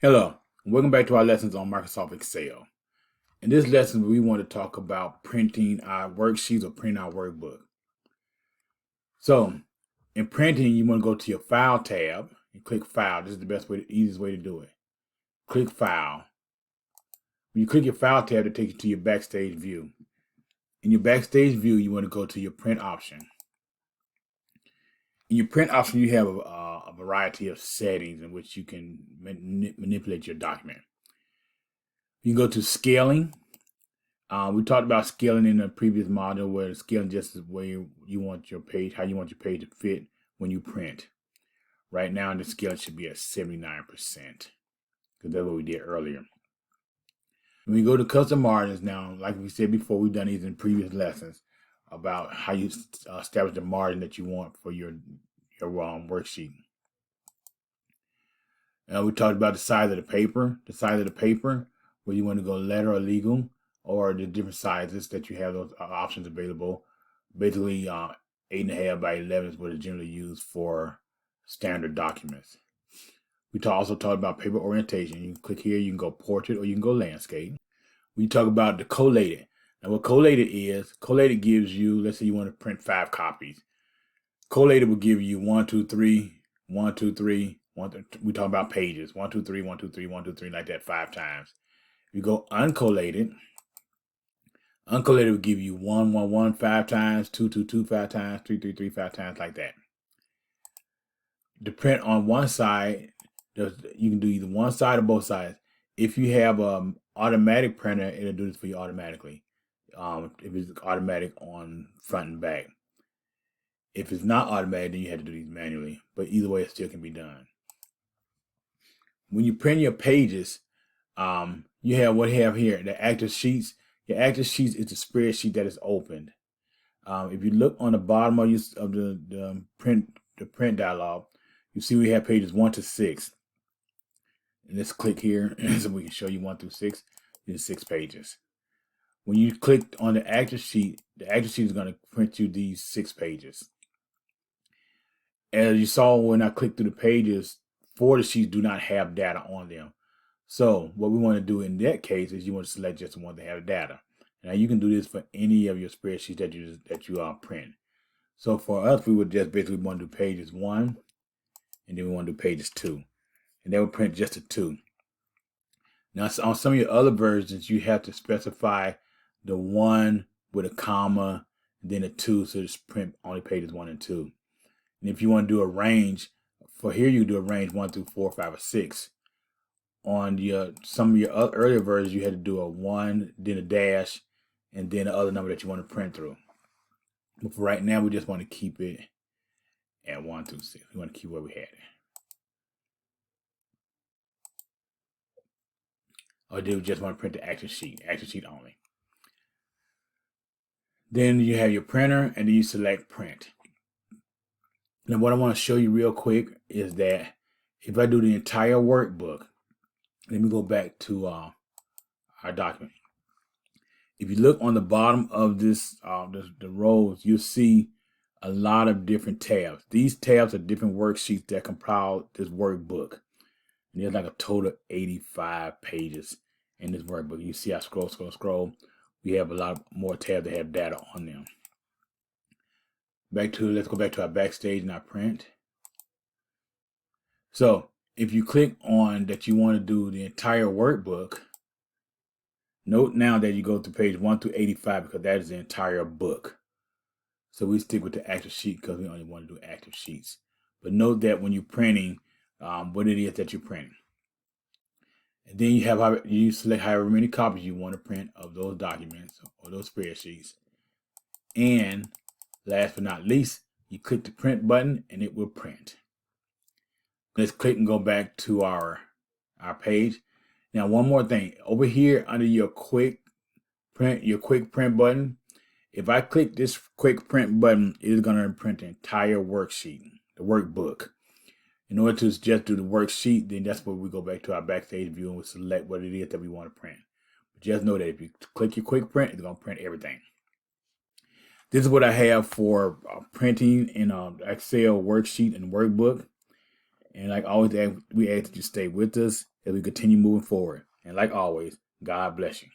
Hello, and welcome back to our lessons on Microsoft Excel. In this lesson, we want to talk about printing our worksheets or printing our workbook. So, in printing, you want to go to your File tab and click File. This is the easiest way to do it. Click File. When you click your File tab, it takes you to your Backstage view. In your Backstage view, you want to go to your Print option. In your Print option, you have a variety of settings in which you can manipulate your document. You can go to Scaling. We talked about scaling in the previous module, where scaling just is where you want your page, how you want your page to fit when you print. Right now, the scale should be at 79%, because that's what we did earlier. When we go to custom margins now, like we said before, we've done these in previous lessons about how you establish the margin that you want for your worksheet. We talked about the size of the paper. Where you want to go letter or legal, or the different sizes that you have those options available. Basically, 8.5 by 11 is what is generally used for standard documents. We also talked about paper orientation. You can click here, you can go portrait or you can go landscape. We talk about the collated. Now what collated gives you, let's say you want to print 5 copies. Collated will give you 1, 2, 3, 1, 2, 3, 1, we talk about pages, 1, 2, 3, 1, 2, 3, 1, 2, 3, like that 5 times. You go uncollated. Uncollated will give you 1, 1, 1, 5 times, 2, 2, 2, 5 times, 3, 3, 3, 5 times, like that. The print on one side, you can do either one side or both sides. If you have an automatic printer, it'll do this for you automatically. If it's automatic on front and back. If it's not automatic, then you have to do these manually. But either way, it still can be done. When you print your pages, you have what you have here, the active sheets. Your active sheets is the spreadsheet that is opened. If you look on the bottom of the print dialog, you see we have pages 1 to 6. And let's click here so we can show you 1 through 6. There's 6 pages. When you click on the active sheet is going to print you these 6 pages. As you saw when I clicked through the pages, 4 of the sheets do not have data on them. So what we want to do in that case is you want to select just the one that have data. Now you can do this for any of your spreadsheets that you print. So for us, we would just basically want to do pages 1, and then we want to do pages 2, and that would print just the 2. Now on some of your other versions, you have to specify the 1 with a comma, and then a 2, so just print only pages 1 and 2. And if you want to do a range, for here you do a range 1 through 4, 5, or 6. On some of your earlier versions, you had to do a 1, then a dash, and then the other number that you want to print through. But for right now, we just want to keep it at 1 through 6. We want to keep where we had it. Or do we just want to print the active sheet only? Then you have your printer, and then you select print. Now what I want to show you real quick is that if I do the entire workbook, let me go back to our document. If you look on the bottom of this, the rows, you'll see a lot of different tabs. These tabs are different worksheets that compile this workbook. And there's like a total of 85 pages in this workbook. You see I scroll. We have a lot more tabs that have data on them. Let's go back to our backstage and our print. So if you click on that you want to do the entire workbook, note now that you go to page 1 through 85 because that is the entire book. So we stick with the active sheet because we only want to do active sheets. But note that when you're printing, what it is that you're printing. And then you select however many copies you want to print of those documents or those spreadsheets. And last but not least, you click the print button and it will print. Let's click and go back to our page. Now, one more thing. Over here under your quick print button, if I click this quick print button, it is going to print the entire worksheet, the workbook. In order to just do the worksheet, then that's where we go back to our backstage view and we select what it is that we want to print. But just know that if you click your quick print, it's going to print everything. This is what I have for printing in Excel worksheet and workbook. And like always, we ask that you stay with us as we continue moving forward. And like always, God bless you.